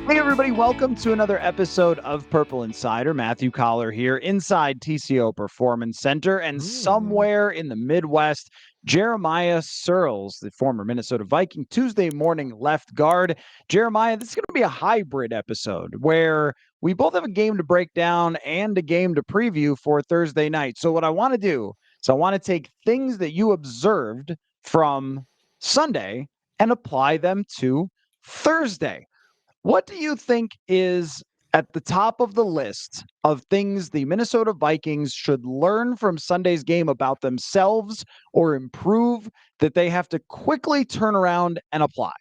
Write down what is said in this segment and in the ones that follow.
Hey, everybody, welcome to another episode of Purple Insider. Matthew Coller here inside TCO Performance Center, and somewhere in the Midwest, Jeremiah Sirles, the former Minnesota Viking Tuesday morning left guard. Jeremiah, this is going to be a hybrid episode where we both have a game to break down and a game to preview for Thursday night. So what I want to do is I want to take things that you observed from Sunday and apply them to Thursday. What do you think is at the top of the list of things the Minnesota Vikings should learn from Sunday's game about themselves or improve that they have to quickly turn around and apply?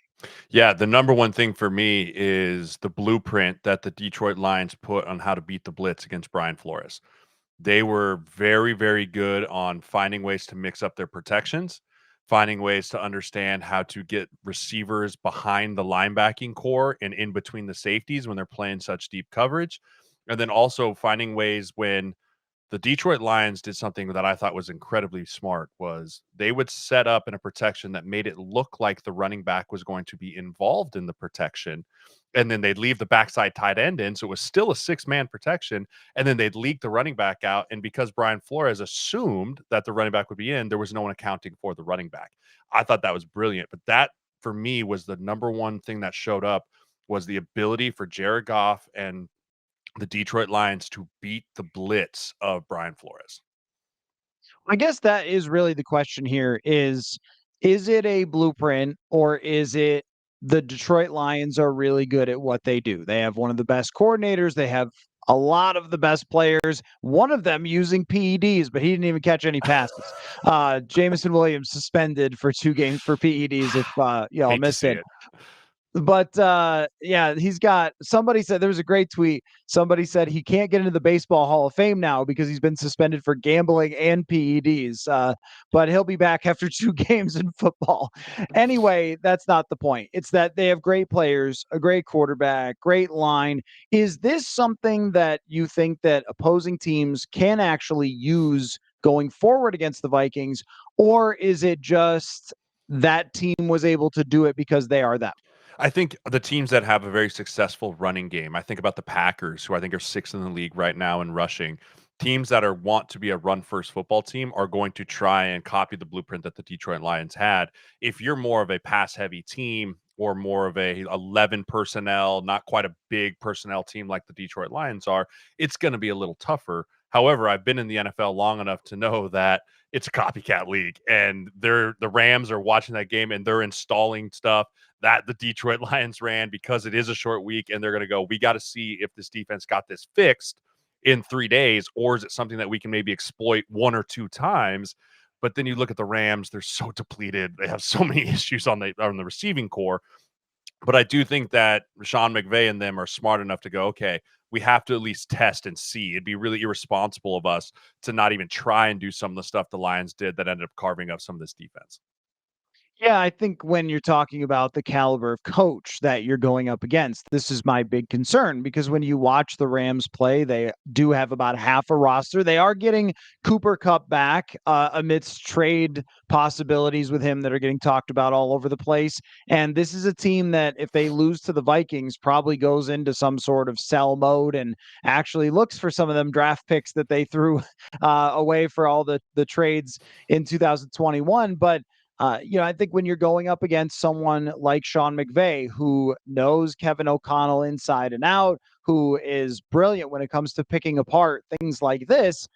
Yeah, the number one thing for me is the blueprint that the Detroit Lions put on how to beat the blitz against Brian Flores. They were very, very good on finding ways to mix up their protections, finding ways to understand how to get receivers behind the linebacking core and in between the safeties when they're playing such deep coverage. And then also finding ways when the Detroit Lions did something that I thought was incredibly smart was they would set up in a protection that made it look like the running back was going to be involved in the protection. And then they'd leave the backside tight end in. So it was still a 6-man protection. And then they'd leak the running back out. And because Brian Flores assumed that the running back would be in, there was no one accounting for the running back. I thought that was brilliant. But that, for me, was the number one thing that showed up was the ability for Jared Goff and the Detroit Lions to beat the blitz of Brian Flores. I guess that is really the question here is it a blueprint or is it the Detroit Lions are really good at what they do? They have one of the best coordinators, they have a lot of the best players, one of them using PEDs, but he didn't even catch any passes. Jameson Williams suspended for 2 games for PEDs if y'all Hate to missed see it. it. But yeah, he's got somebody said there was a great tweet. Somebody said he can't get into the Baseball Hall of Fame now because he's been suspended for gambling and PEDs. But he'll be back after 2 games in football. Anyway, that's not the point. It's that they have great players, a great quarterback, great line. Is this something that you think that opposing teams can actually use going forward against the Vikings, or is it just that team was able to do it because they are them? I think the teams that have a very successful running game, I think about the Packers, who I think are 6th in the league right now in rushing. Teams that want to be a run first football team are going to try and copy the blueprint that the Detroit Lions had. If you're more of a pass heavy team or more of a 11 personnel, not quite a big personnel team like the Detroit Lions are, it's going to be a little tougher. However, I've been in the NFL long enough to know that it's a copycat league, and the Rams are watching that game and they're installing stuff that the Detroit Lions ran because it is a short week, and they're going to go, we got to see if this defense got this fixed in 3 days, or is it something that we can maybe exploit 1 or 2 times? But then you look at the Rams, they're so depleted. They have so many issues on the receiving core. But I do think that Sean McVay and them are smart enough to go, okay, we have to at least test and see. It'd be really irresponsible of us to not even try and do some of the stuff the Lions did that ended up carving up some of this defense. Yeah, I think when you're talking about the caliber of coach that you're going up against, this is my big concern because when you watch the Rams play, they do have about half a roster. They are getting Cooper Kupp back amidst trade possibilities with him that are getting talked about all over the place. And this is a team that, if they lose to the Vikings, probably goes into some sort of sell mode and actually looks for some of them draft picks that they threw away for all the trades in 2021. But I think when you're going up against someone like Sean McVay, who knows Kevin O'Connell inside and out, who is brilliant when it comes to picking apart things like this,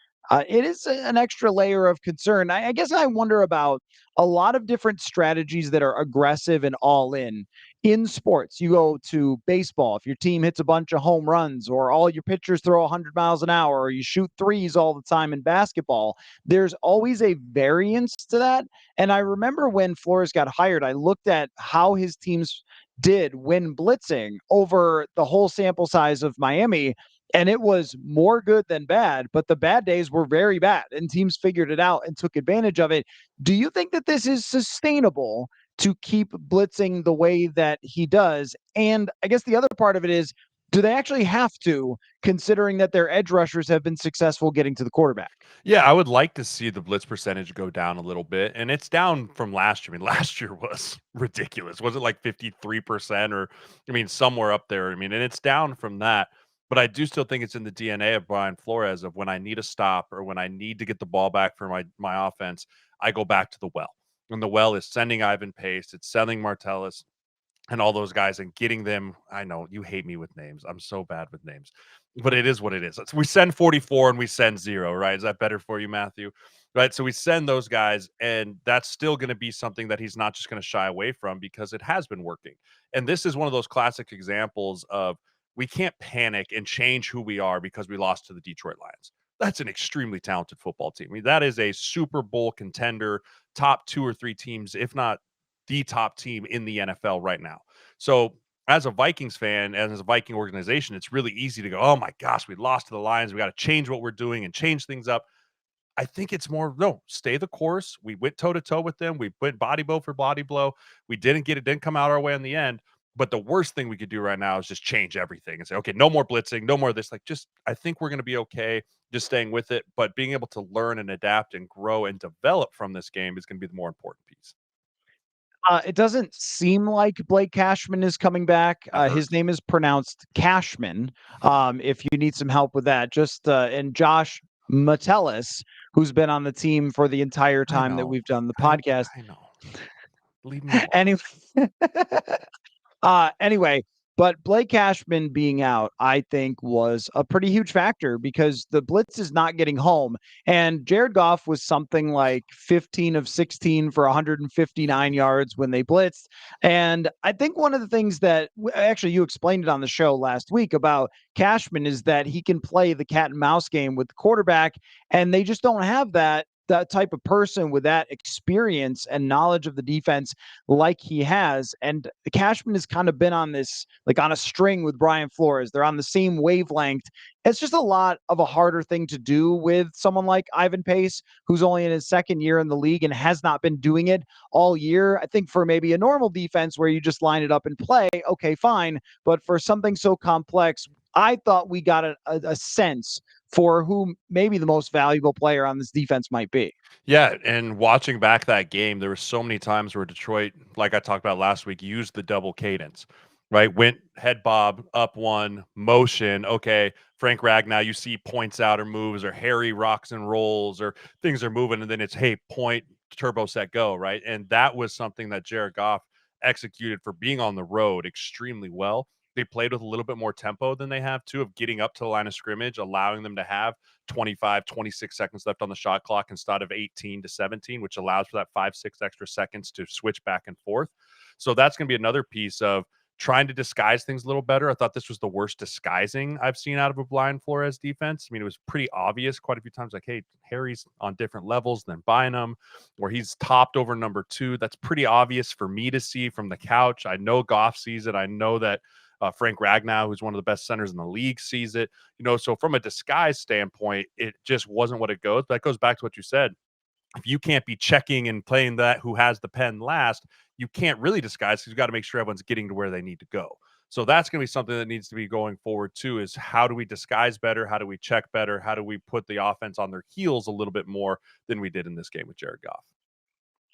it is an extra layer of concern. I guess I wonder about a lot of different strategies that are aggressive and all in sports. You go to baseball, if your team hits a bunch of home runs, or all your pitchers throw 100 miles an hour, or you shoot threes all the time in basketball, there's always a variance to that. And I remember when Flores got hired, I looked at how his teams did when blitzing over the whole sample size of Miami, and it was more good than bad, but the bad days were very bad, and teams figured it out and took advantage of it. Do you think that this is sustainable to keep blitzing the way that he does? And I guess the other part of it is, Do they actually have to, considering that their edge rushers have been successful getting to the quarterback? Yeah, I would like to see the blitz percentage go down a little bit, and it's down from last year. I mean, last year was ridiculous. Was it like 53% or I mean, somewhere up there. I mean, and it's down from that, but I do still think it's in the DNA of Brian Flores of when I need a stop or when I need to get the ball back for my offense, I go back to the well. And the well is sending Ivan Pace, it's sending Martellus, and all those guys and getting them. I know you hate me with names. I'm so bad with names, but it is what it is. We send 44 and we send 0, right? Is that better for you, Matthew? Right. So we send those guys, and that's still going to be something that he's not just going to shy away from because it has been working. And this is one of those classic examples of we can't panic and change who we are because we lost to the Detroit Lions. That's an extremely talented football team. I mean, that is a Super Bowl contender, top 2 or 3 teams, if not the top team in the NFL right now. So as a Vikings fan and as a Viking organization, it's really easy to go, oh my gosh, we lost to the Lions. We got to change what we're doing and change things up. I think it's more, no, stay the course. We went toe to toe with them. We went body blow for body blow. We didn't come out our way in the end. But the worst thing we could do right now is just change everything and say, okay, no more blitzing, no more of this. Like, just, I think we're going to be okay just staying with it. But being able to learn and adapt and grow and develop from this game is going to be the more important piece. It doesn't seem like Blake Cashman is coming back. I've heard. His name is pronounced Cashman. If you need some help with that, and Josh Metellus, who's been on the team for the entire I time that know. we've done the I podcast. I know. Leave me alone. Anyway, anyway, but Blake Cashman being out, I think, was a pretty huge factor because the blitz is not getting home. And Jared Goff was something like 15 of 16 for 159 yards when they blitzed. And I think one of the things that actually you explained it on the show last week about Cashman is that he can play the cat and mouse game with the quarterback, and they just don't have that type of person with that experience and knowledge of the defense like he has. And Cashman has kind of been on this, like on a string with Brian Flores. They're on the same wavelength. It's just a lot of a harder thing to do with someone like Ivan Pace, who's only in his second year in the league and has not been doing it all year. I think for maybe a normal defense where you just line it up and play, okay, fine. But for something so complex, I thought we got a sense for who maybe the most valuable player on this defense might be. Yeah, and watching back that game, there were so many times where Detroit, like I talked about last week, used the double cadence, right? Went head bob, up one, motion. Okay, Frank Ragnow, you see points out or moves, or Harry rocks and rolls, or things are moving, and then it's, hey, point, turbo set, go, right? And that was something that Jared Goff executed for being on the road extremely well. They played with a little bit more tempo than they have too, of getting up to the line of scrimmage, allowing them to have 25, 26 seconds left on the shot clock instead of 18 to 17, which allows for that 5, 6 extra seconds to switch back and forth. So that's going to be another piece of trying to disguise things a little better. I thought this was the worst disguising I've seen out of a Brian Flores defense. I mean, it was pretty obvious quite a few times, like, hey, Harry's on different levels than Bynum, where he's topped over number 2. That's pretty obvious for me to see from the couch. I know Goff sees it. I know that Frank Ragnow, who's one of the best centers in the league, sees it. So from a disguise standpoint, it just wasn't what it goes. That goes back to what you said. If you can't be checking and playing that who has the pen last, you can't really disguise because you got to make sure everyone's getting to where they need to go. So that's going to be something that needs to be going forward too, is how do we disguise better? How do we check better? How do we put the offense on their heels a little bit more than we did in this game with Jared Goff?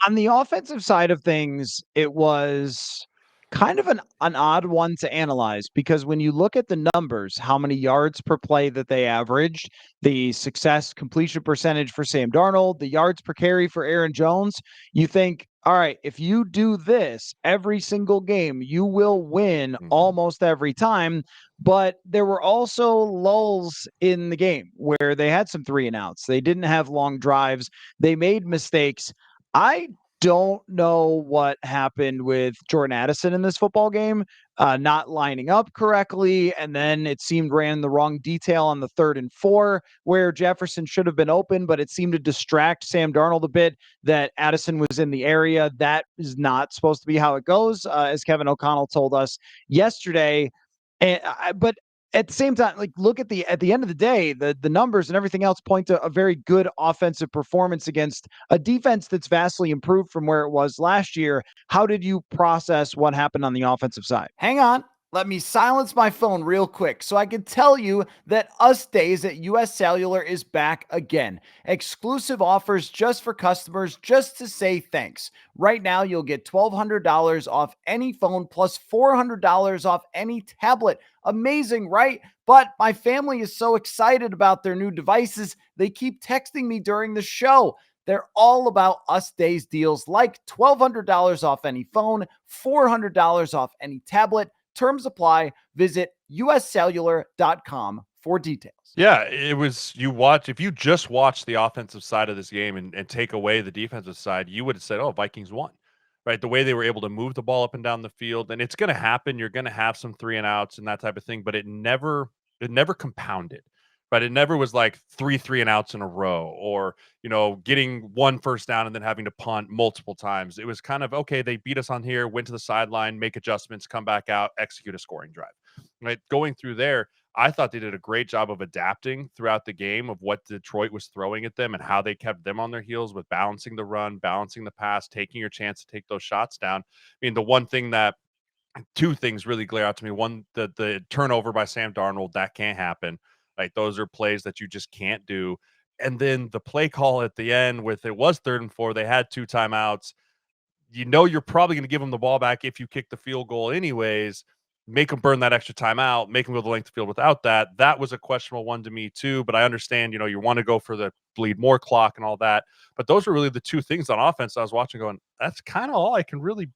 On the offensive side of things, it was kind of an odd one to analyze because when you look at the numbers, how many yards per play that they averaged, the success completion percentage for Sam Darnold, the yards per carry for Aaron Jones, you think, all right, if you do this every single game, you will win almost every time. But there were also lulls in the game where they had some 3 and outs. They didn't have long drives. They made mistakes. I don't know what happened with Jordan Addison in this football game, not lining up correctly. And then it seemed ran the wrong detail on the 3rd and 4, where Jefferson should have been open, but it seemed to distract Sam Darnold a bit that Addison was in the area. That is not supposed to be how it goes, as Kevin O'Connell told us yesterday. But at the same time, like look at the end of the day, the numbers and everything else point to a very good offensive performance against a defense that's vastly improved from where it was last year. How did you process what happened on the offensive side? Hang on. Let me silence my phone real quick so I can tell you that Us Days at US Cellular is back again. Exclusive offers just for customers, just to say thanks. Right now, you'll get $1,200 off any phone plus $400 off any tablet. Amazing, right? But my family is so excited about their new devices, they keep texting me during the show. They're all about Us Days deals like $1,200 off any phone, $400 off any tablet. Terms apply. Visit uscellular.com for details. Yeah, it was if you just watch the offensive side of this game and take away the defensive side, you would have said, "Oh, Vikings won." Right? The way they were able to move the ball up and down the field, and it's going to happen. You're going to have some 3 and outs and that type of thing, but it never compounded. Right? It never was like 3 and outs in a row or, getting one first down and then having to punt multiple times. It was kind of, okay, they beat us on here, went to the sideline, make adjustments, come back out, execute a scoring drive. Right? Going through there, I thought they did a great job of adapting throughout the game of what Detroit was throwing at them and how they kept them on their heels with balancing the run, balancing the pass, taking your chance to take those shots down. I mean, the one thing that two things really glare out to me. One, the turnover by Sam Darnold, that can't happen. Like those are plays that you just can't do. And then the play call at the end with it was 3rd and 4. They had 2 timeouts. You're probably going to give them the ball back if you kick the field goal anyways. Make them burn that extra timeout, make them go the length of field without that. That was a questionable one to me too, but I understand, you want to go for the bleed more clock and all that. But those were really the two things on offense I was watching going, that's kind of all I can really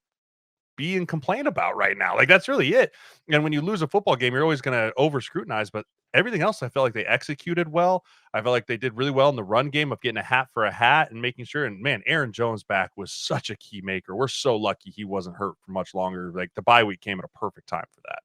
be and complain about right now. Like that's really it. And when you lose a football game, you're always going to over scrutinize, but everything else, I felt like they executed well. I felt like they did really well in the run game of getting a hat for a hat and making sure. And man, Aaron Jones back was such a key maker. We're so lucky he wasn't hurt for much longer. Like the bye week came at a perfect time for that.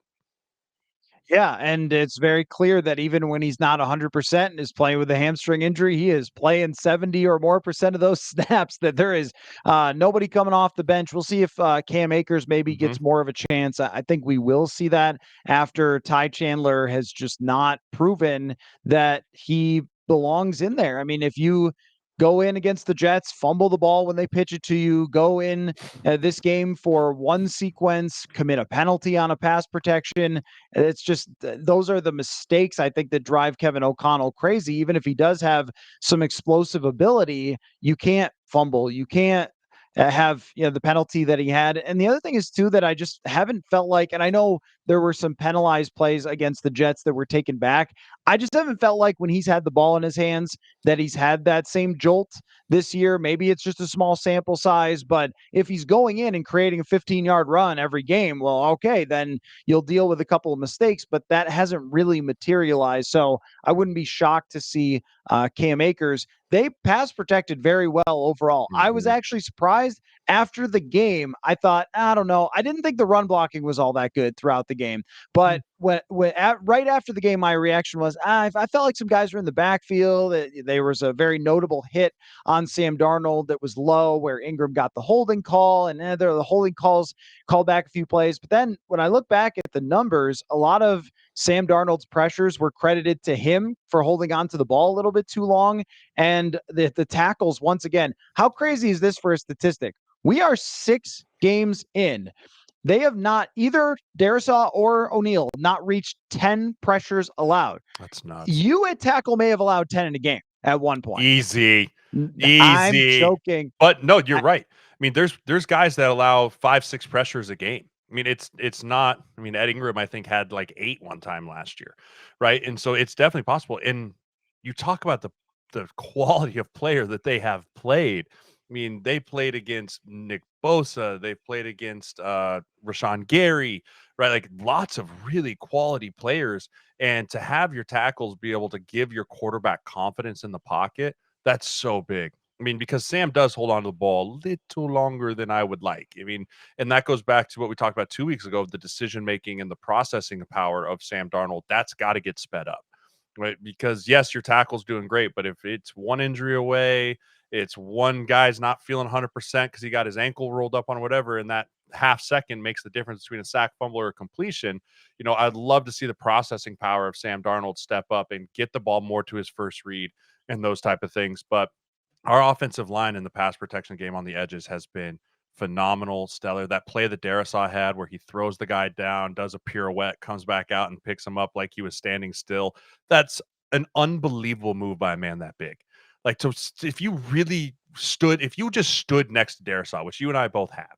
Yeah, and it's very clear that even when he's not 100% and is playing with a hamstring injury, he is playing 70 or more percent of those snaps, that there is nobody coming off the bench. We'll see if Cam Akers maybe Mm-hmm. gets more of a chance. I think we will see that after Ty Chandler has just not proven that he belongs in there. I mean, if you go in against the Jets, fumble the ball when they pitch it to you, go in this game for one sequence, commit a penalty on a pass protection. It's just those are the mistakes I think that drive Kevin O'Connell crazy. Even if he does have some explosive ability, you can't fumble. You can't have the penalty that he had. And the other thing is too that I just haven't felt like, and I know there were some penalized plays against the Jets that were taken back. I just haven't felt like when he's had the ball in his hands that he's had that same jolt this year. Maybe it's just a small sample size, but if he's going in and creating a 15-yard run every game, well, okay, then you'll deal with a couple of mistakes, but that hasn't really materialized. So I wouldn't be shocked to see Cam Akers. They pass protected very well overall. I was Mm-hmm. actually surprised after the game. I thought, I don't know. I didn't think the run blocking was all that good throughout the game, but right after the game, my reaction was, I felt like some guys were in the backfield. There was a very notable hit on Sam Darnold that was low where Ingram got the holding call, and there the holding calls called back a few plays. But then when I look back at the numbers, a lot of Sam Darnold's pressures were credited to him for holding on to the ball a little bit too long. And the tackles, once again, how crazy is this for a statistic? We are 6 games in. They have not, either Darisaw or O'Neal, not reached 10 pressures allowed. That's nuts. You at tackle may have allowed 10 in a game at one point. Easy. I'm Easy. joking. But no, you're right. I mean, there's guys that allow 5, 6 pressures a game. I mean, it's not. I mean, Ed Ingram, I think, had like 8 one time last year, right? And so it's definitely possible. And you talk about the quality of player that they have played. I mean, they played against Nick Bosa. They played against Rashawn Gary, right? Like lots of really quality players. And to have your tackles be able to give your quarterback confidence in the pocket, that's so big. I mean, because Sam does hold on to the ball a little longer than I would like. I mean, and that goes back to what we talked about 2 weeks ago, the decision making and the processing power of Sam Darnold. That's got to get sped up, right? Because yes, your tackle's doing great, but if it's one injury away, it's one guy's not feeling 100% because he got his ankle rolled up on whatever, and that half second makes the difference between a sack, fumble, or a completion. I'd love to see the processing power of Sam Darnold step up and get the ball more to his first read and those type of things. But our offensive line in the pass protection game on the edges has been phenomenal, stellar. That play that Darisaw had where he throws the guy down, does a pirouette, comes back out and picks him up like he was standing still. That's an unbelievable move by a man that big. Like, to if you really stood, if you just stood next to Darisaw, which you and I both have,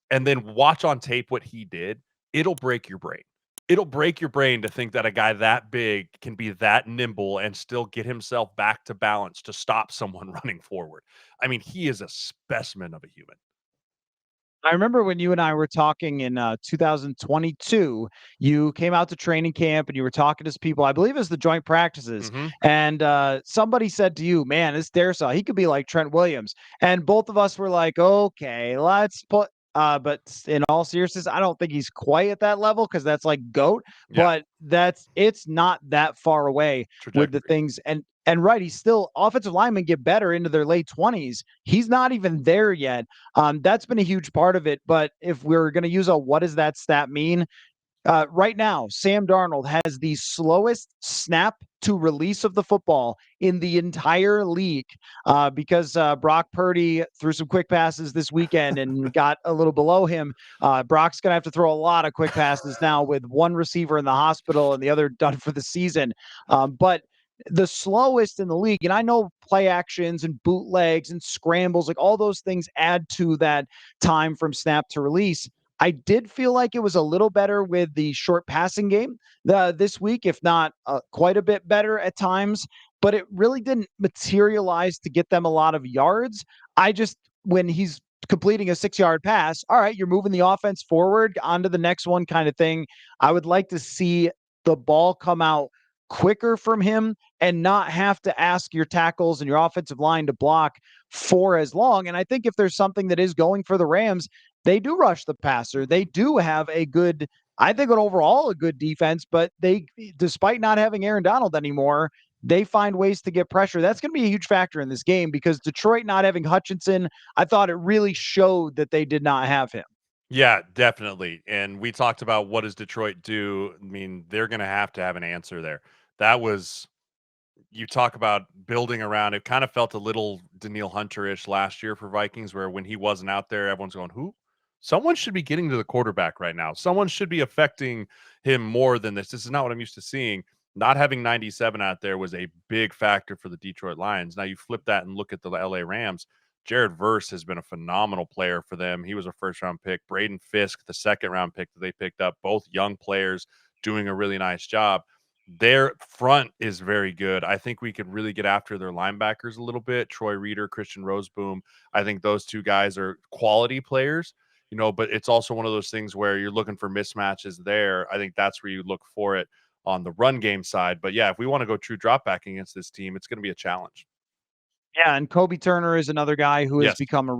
and then watch on tape what he did, it'll break your brain. It'll break your brain to think that a guy that big can be that nimble and still get himself back to balance to stop someone running forward. I mean, he is a specimen of a human. I remember when you and I were talking in 2022, you came out to training camp and you were talking to some people, I believe it was the joint practices, Mhm. and somebody said to you, "Man, this Darisaw, he could be like Trent Williams." And both of us were like, "Okay, let's put." But in all seriousness, I don't think he's quite at that level because that's like GOAT. Yeah, But it's not that far away with the trajectory. things. And right, he's still offensive linemen get better into their late 20s. He's not even there yet. That's been a huge part of it. But if we're going to use a what does that stat mean? Right now, Sam Darnold has the slowest snap to release of the football in the entire league because Brock Purdy threw some quick passes this weekend and got a little below him. Brock's going to have to throw a lot of quick passes now with one receiver in the hospital and the other done for the season. But the slowest in the league, and I know play actions and bootlegs and scrambles, like all those things add to that time from snap to release. I did feel like it was a little better with the short passing game this week, if not quite a bit better at times, but it really didn't materialize to get them a lot of yards. When he's completing a 6-yard pass, all right, you're moving the offense forward onto the next one kind of thing. I would like to see the ball come out quicker from him and not have to ask your tackles and your offensive line to block for as long. And I think if there's something that is going for the Rams, they do rush the passer. They Mhm. do have I think, overall a good defense, but despite not having Aaron Donald anymore, they find ways to get pressure. That's going to be a huge factor in this game because Detroit not having Hutchinson, I thought it really showed that they did not have him. Yeah, definitely. And we talked about what does Detroit do? I mean, they're going to have an answer there. That was You talk about building around. It kind of felt a little Daniil Hunter-ish last year for Vikings, where when he wasn't out there, everyone's going, "Who? Someone should be getting to the quarterback right now. Someone should be affecting him more than this. This is not what I'm used to seeing." Not having 97 out there was a big factor for the Detroit Lions. Now you flip that and look at the LA Rams. Jared Verse has been a phenomenal player for them. He was a first round pick. Braden Fisk, the second round pick that they picked up, both young players doing a really nice job. Their front is very good. I think we could really get after their linebackers a little bit. Troy Reeder, Christian Roseboom. I think those two guys are quality players, but it's also one of those things where you're looking for mismatches there. I think that's where you look for it on the run game side. But yeah, if we want to go true drop back against this team, it's going to be a challenge. Yeah, and Kobe Turner is another guy who has Yes. become a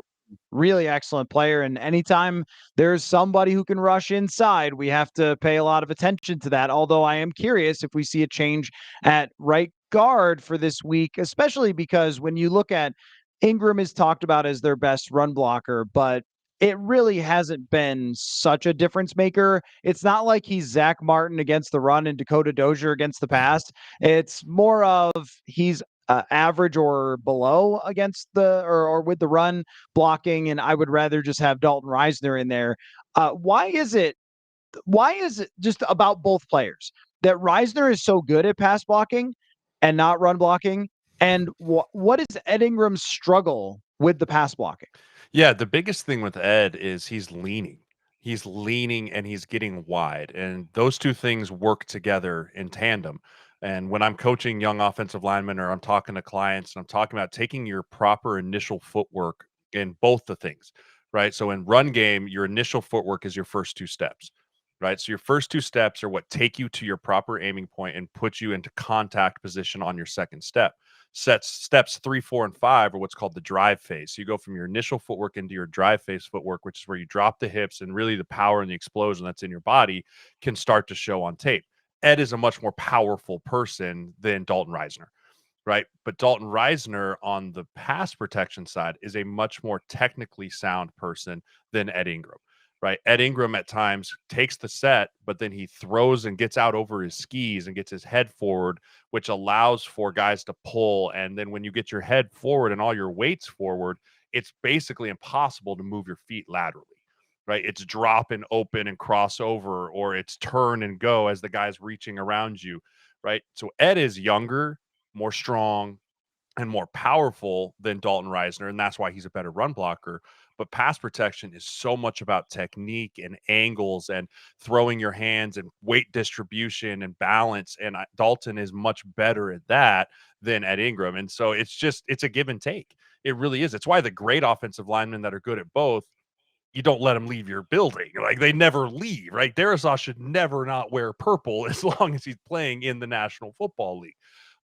really excellent player. And anytime there's somebody who can rush inside, we have to pay a lot of attention to that. Although I am curious if we see a change at right guard for this week, especially because when you look at Ingram is talked about as their best run blocker, but it really hasn't been such a difference maker. It's not like he's Zach Martin against the run and Dakota Dozier against the pass. It's more of he's average or below against or with the run blocking, and I would rather just have Dalton Reisner in there. Why is it? Why is it just about both players that Reisner is so good at pass blocking and not run blocking? And what is Ed Ingram's struggle with the pass blocking? Yeah, the biggest thing with Ed is he's leaning. He's leaning and he's getting wide. And those two things work together in tandem. And when I'm coaching young offensive linemen or I'm talking to clients and I'm talking about taking your proper initial footwork in both the things, right? So in run game, your initial footwork is your first two steps, right? So your first two steps are what take you to your proper aiming point and put you into contact position on your second step. Steps 3, 4, and 5 are what's called the drive phase. So you go from your initial footwork into your drive phase footwork, which is where you drop the hips and really the power and the explosion that's in your body can start to show on tape. Ed is a much more powerful person than Dalton Reisner, right? But Dalton Reisner on the pass protection side is a much more technically sound person than Ed Ingram, right? Ed Ingram at times takes the set, but then he throws and gets out over his skis and gets his head forward, which allows for guys to pull. And then when you get your head forward and all your weights forward, it's basically impossible to move your feet laterally, right? It's drop and open and cross over, or it's turn and go as the guy's reaching around you, right? So Ed is younger, more strong, and more powerful than Dalton Reisner, and that's why he's a better run blocker. But pass protection is so much about technique and angles and throwing your hands and weight distribution and balance. And Dalton is much better at that than Ed Ingram. And so it's a give and take. It really is. It's why the great offensive linemen that are good at both, you don't let them leave your building. Like, they never leave, right? Darisaw should never not wear purple as long as he's playing in the National Football League.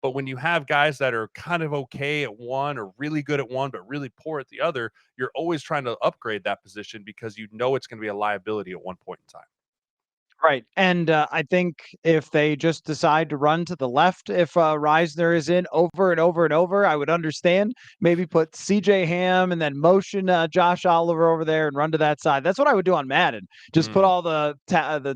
But when you have guys that are kind of okay at one or really good at one, but really poor at the other, you're always trying to upgrade that position because you know it's going to be a liability at one point in time. Right. And I think if they just decide to run to the left, if Reisner is in over and over and over, I would understand. Maybe put CJ Ham and then motion Josh Oliver over there and run to that side. That's what I would do on Madden. Just put all the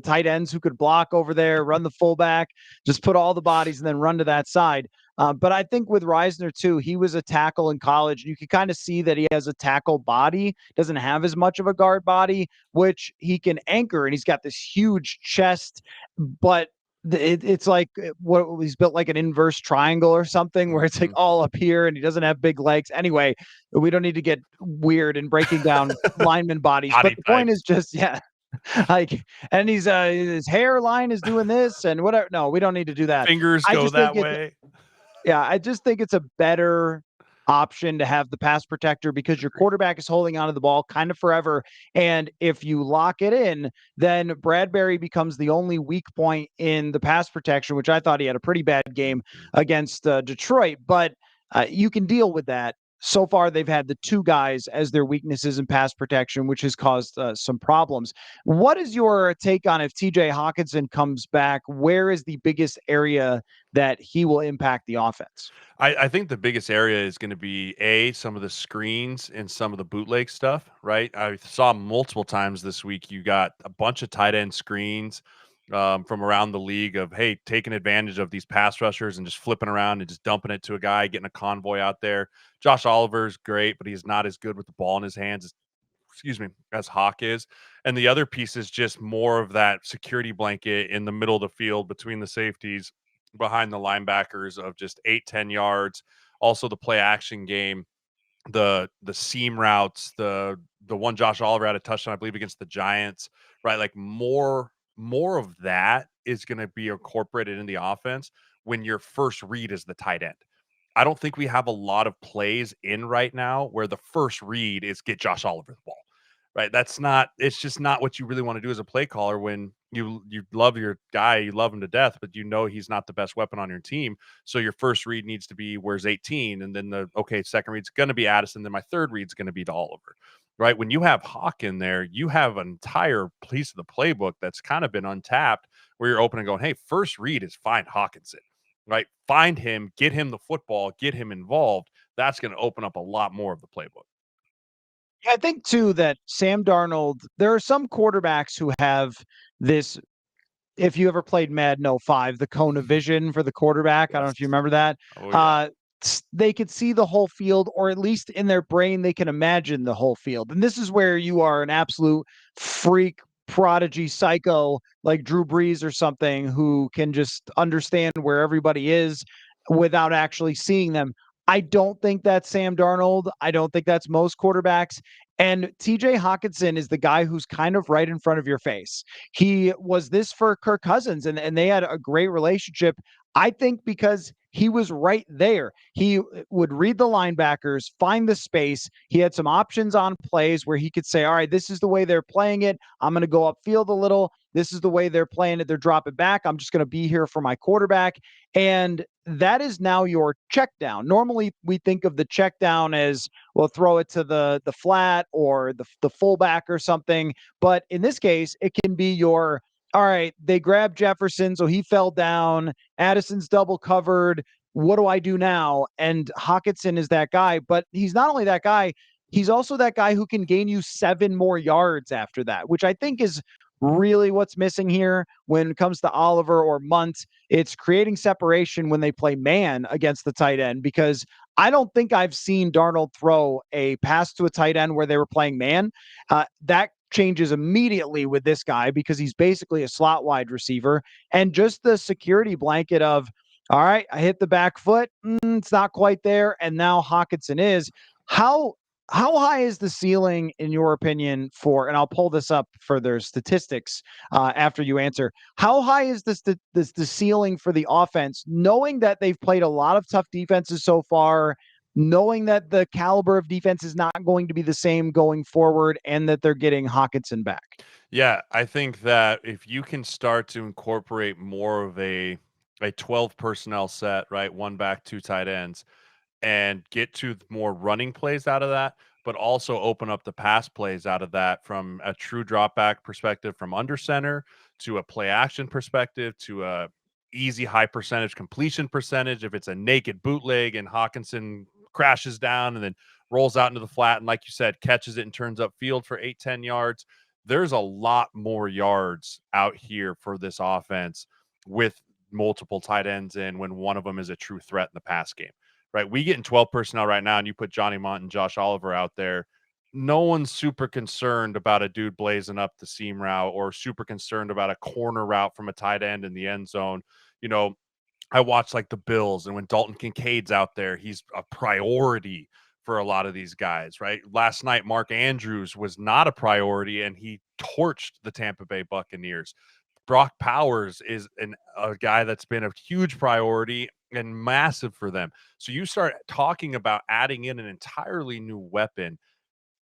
tight ends who could block over there, run the fullback, just put all the bodies and then run to that side. But I think with Reisner too, he was a tackle in college. You can kind of see that he has a tackle body, doesn't have as much of a guard body, which he can anchor, and he's got this huge chest, but it's like what he's built like an inverse triangle or something where it's like all up here and he doesn't have big legs. Anyway, we don't need to get weird and breaking down lineman bodies, but the point is just, yeah, like, and he's his hairline is doing this and whatever. No, we don't need to do that. Fingers I go just think that way. yeah, I just think it's a better option to have the pass protector because your quarterback is holding onto the ball kind of forever. And if you lock it in, then Bradbury becomes the only weak point in the pass protection, which I thought he had a pretty bad game against Detroit. But you can deal with that. So far, they've had the two guys as their weaknesses in pass protection, which has caused some problems. What is your take on if TJ Hawkinson comes back? Where is the biggest area that he will impact the offense? I think the biggest area is going to be some of the screens and some of the bootleg stuff, right? I saw multiple times this week. You got a bunch of tight end screens from around the league of, hey, taking advantage of these pass rushers and just flipping around and just dumping it to a guy, getting a convoy out there. Josh Oliver's great, but he's not as good with the ball in his hands as Hawk is. And the other piece is just more of that security blanket in the middle of the field between the safeties, behind the linebackers, of just 8-10 yards. Also the play action game, the seam routes, the one Josh Oliver had a touchdown, I believe, against the Giants, right? Like more of that is going to be incorporated in the offense when your first read is the tight end. I don't think we have a lot of plays in right now where the first read is get Josh Oliver the ball. Right? It's just not what you really want to do as a play caller when you love your guy, you love him to death, but you know he's not the best weapon on your team. So your first read needs to be where's 18, and then second read's going to be Addison, then my third read's going to be to Oliver. Right? When you have Hawk in there, you have an entire piece of the playbook that's kind of been untapped where you're open and going, hey, first read is find Hawkinson. Right? Find him, get him the football, get him involved. That's going to open up a lot more of the playbook. Yeah, I think too that Sam Darnold, there are some quarterbacks who have this. If you ever played Madden 05, the cone of vision for the quarterback, I don't know Yes. if you remember that. Oh, yeah. They could see the whole field, or at least in their brain, they can imagine the whole field. And this is where you are an absolute freak, prodigy, psycho like Drew Brees or something who can just understand where everybody is without actually seeing them. I don't think that's Sam Darnold. I don't think that's most quarterbacks. And TJ Hawkinson is the guy who's kind of right in front of your face. He was this for Kirk Cousins, and they had a great relationship. I think because he was right there. He would read the linebackers, find the space. He had some options on plays where he could say, all right, this is the way they're playing it. I'm going to go upfield a little. This is the way they're playing it. They're dropping back. I'm just going to be here for my quarterback. And that is now your check down. Normally, we think of the check down as, well, throw it to the flat or the fullback or something. But in this case, it can be your, all right, they grabbed Jefferson, so he fell down. Addison's double covered. What do I do now? And Hawkinson is that guy, but he's not only that guy, he's also that guy who can gain you 7 more yards after that, which I think is really what's missing here when it comes to Oliver or Munt. It's creating separation when they play man against the tight end, because I don't think I've seen Darnold throw a pass to a tight end where they were playing man. That changes immediately with this guy because he's basically a slot wide receiver. And just the security blanket of, all right, I hit the back foot. It's not quite there. And now Hockenson is. How how high is the ceiling, in your opinion, for, and I'll pull this up for their statistics after you answer. How high is the ceiling for the offense, knowing that they've played a lot of tough defenses so far, knowing that the caliber of defense is not going to be the same going forward, and that they're getting Hockenson back? Yeah, I think that if you can start to incorporate more of a 12 personnel set, right? One back, two tight ends, and get to more running plays out of that, but also open up the pass plays out of that from a true drop back perspective, from under center to a play action perspective to a easy high percentage completion percentage. If it's a naked bootleg and Hawkinson crashes down and then rolls out into the flat and, like you said, catches it and turns up field for 8-10 yards, there's a lot more yards out here for this offense with multiple tight ends in when one of them is a true threat in the pass game. Right, we get in 12 personnel right now, and you put Johnny Mont and Josh Oliver out there. No one's super concerned about a dude blazing up the seam route or super concerned about a corner route from a tight end in the end zone. You know, I watch like the Bills, and when Dalton Kincaid's out there, he's a priority for a lot of these guys, right? Last night, Mark Andrews was not a priority, and he torched the Tampa Bay Buccaneers. Brock Powers is a guy that's been a huge priority and massive for them. So you start talking about adding in an entirely new weapon.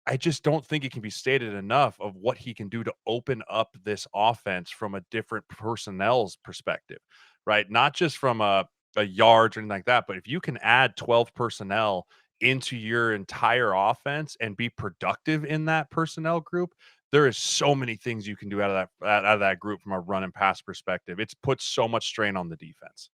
I just don't think it can be stated enough of what he can do to open up this offense from a different personnel's perspective, right? Not just from a yards or anything like that, but if you can add 12 personnel into your entire offense and be productive in that personnel group, there is so many things you can do out of that group from a run and pass perspective. It's put so much strain on the defense.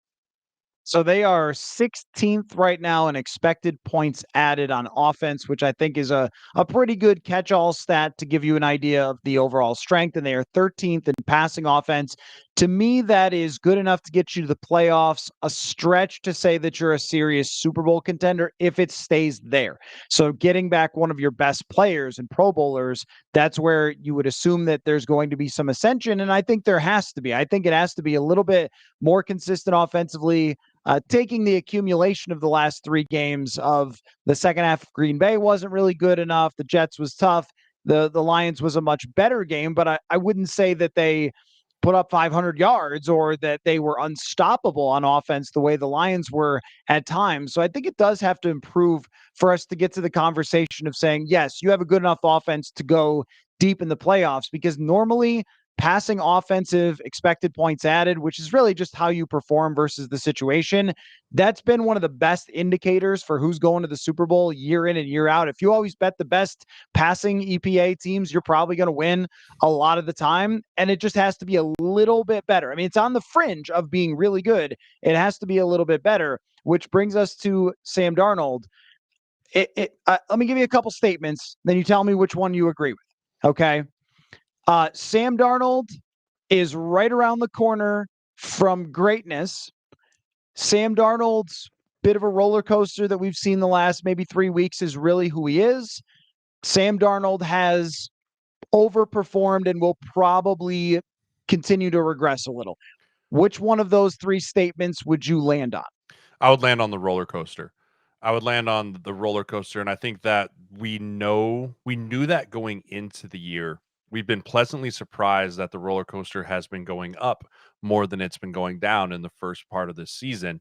So they are 16th right now in expected points added on offense, which I think is a pretty good catch-all stat to give you an idea of the overall strength. And they are 13th in passing offense. To me, that is good enough to get you to the playoffs, a stretch to say that you're a serious Super Bowl contender if it stays there. So getting back one of your best players and Pro Bowlers, that's where you would assume that there's going to be some ascension. And I think there has to be. I think it has to be a little bit more consistent offensively. Taking the accumulation of the last three games of the second half of Green Bay wasn't really good enough. The Jets was tough. The Lions was a much better game, but I wouldn't say that they put up 500 yards or that they were unstoppable on offense the way the Lions were at times. So I think it does have to improve for us to get to the conversation of saying, yes, you have a good enough offense to go deep in the playoffs, because normally passing offensive expected points added, which is really just how you perform versus the situation, that's been one of the best indicators for who's going to the Super Bowl year in and year out. If you always bet the best passing EPA teams, you're probably going to win a lot of the time. And it just has to be a little bit better. I mean, it's on the fringe of being really good. It has to be a little bit better, which brings us to Sam Darnold. Let me give you a couple statements, then you tell me which one you agree with. Okay. Sam Darnold is right around the corner from greatness. Sam Darnold's bit of a roller coaster that we've seen the last maybe 3 weeks is really who he is. Sam Darnold has overperformed and will probably continue to regress a little. Which one of those three statements would you land on? I would land on the roller coaster. I would land on the roller coaster, and I think that we knew that going into the year. We've been pleasantly surprised that the roller coaster has been going up more than it's been going down in the first part of this season.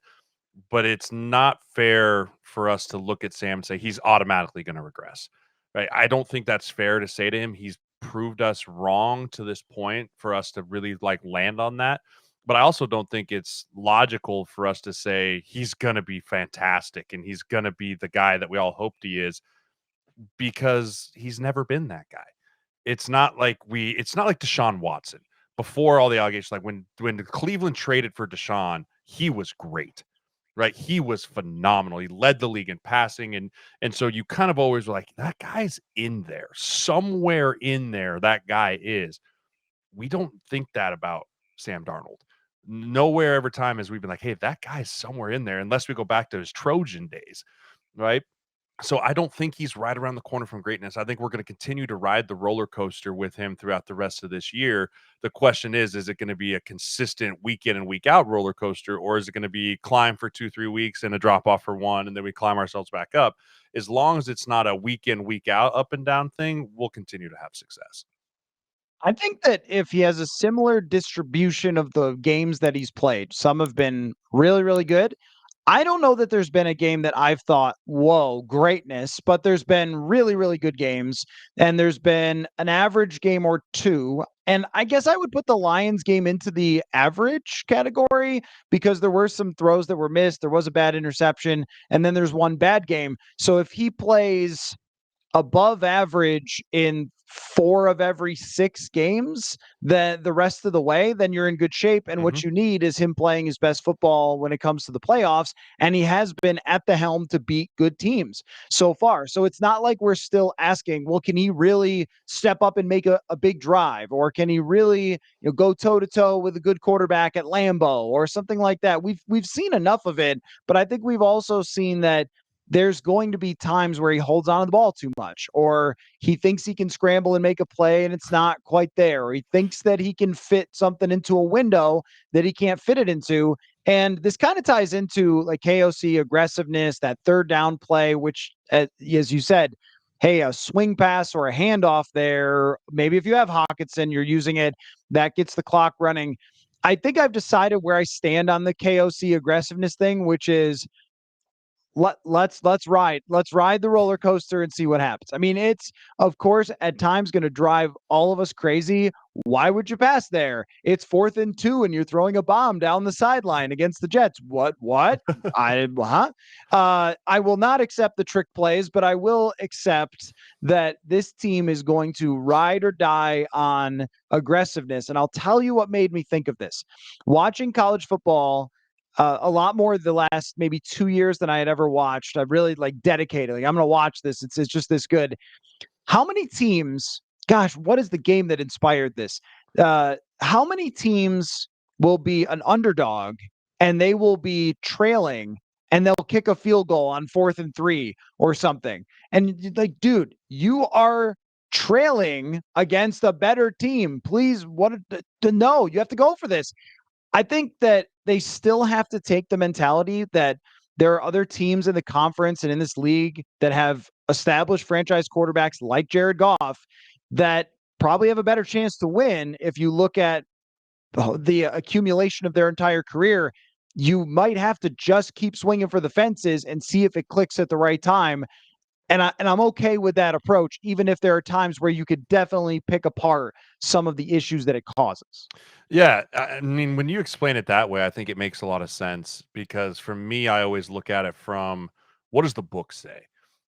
But it's not fair for us to look at Sam and say he's automatically going to regress, right? I don't think that's fair to say to him. He's proved us wrong to this point for us to really like land on that. But I also don't think it's logical for us to say he's going to be fantastic and he's going to be the guy that we all hoped he is, because he's never been that guy. It's not like Deshaun Watson before all the allegations. Like when Cleveland traded for Deshaun, he was great, right? He was phenomenal. He led the league in passing, and so you kind of always were like, that guy's in there somewhere in there. That guy is. we don't think that about Sam Darnold. Nowhere every time has we been like, hey, that guy's somewhere in there, unless we go back to his Trojan days, right? So I don't think he's right around the corner from greatness. I think we're going to continue to ride the roller coaster with him throughout the rest of this year. The question is it going to be a consistent week in and week out roller coaster, or is it going to be climb for 2-3 weeks and a drop off for one, and then we climb ourselves back up? As long as it's not a week in, week out, up and down thing, we'll continue to have success. I think that if he has a similar distribution of the games that he's played, some have been really, really good. I don't know that there's been a game that I've thought, whoa, greatness, but there's been really, really good games. And there's been an average game or two. And I guess I would put the Lions game into the average category because there were some throws that were missed. There was a bad interception. And then there's one bad game. So if he plays above average in 4 of every 6 games, the rest of the way, then you're in good shape. And Mm-hmm. what you need is him playing his best football when it comes to the playoffs. And he has been at the helm to beat good teams so far. So it's not like we're still asking, well, can he really step up and make a big drive? Or can he really, go toe to toe with a good quarterback at Lambeau or something like that? We've seen enough of it, but I think we've also seen that there's going to be times where he holds on to the ball too much, or he thinks he can scramble and make a play and it's not quite there, or he thinks that he can fit something into a window that he can't fit it into. And this kind of ties into like KOC aggressiveness, that third down play, which, as you said, hey, a swing pass or a handoff there, maybe if you have Hawkinson, you're using it, that gets the clock running. I think I've decided where I stand on the KOC aggressiveness thing, which is let's ride the roller coaster and see what happens. I mean, it's of course at times going to drive all of us crazy. Why would you pass there? It's 4th and 2 and you're throwing a bomb down the sideline against the Jets. What? I will not accept the trick plays, but I will accept that this team is going to ride or die on aggressiveness. And I'll tell you what made me think of this. Watching college football a lot more the last maybe 2 years than I had ever watched. I've really like dedicated. Like I'm going to watch this. It's just this good. How many teams? Gosh, what is the game that inspired this? How many teams will be an underdog and they will be trailing and they'll kick a field goal on 4th and 3 or something? And like, dude, you are trailing against a better team. Please, what to know? You have to go for this. I think that they still have to take the mentality that there are other teams in the conference and in this league that have established franchise quarterbacks like Jared Goff that probably have a better chance to win if you look at the accumulation of their entire career. You might have to just keep swinging for the fences and see if it clicks at the right time. And I'm okay with that approach, even if there are times where you could definitely pick apart some of the issues that it causes. Yeah, I mean, when you explain it that way, I think it makes a lot of sense because for me, I always look at it from what does the book say?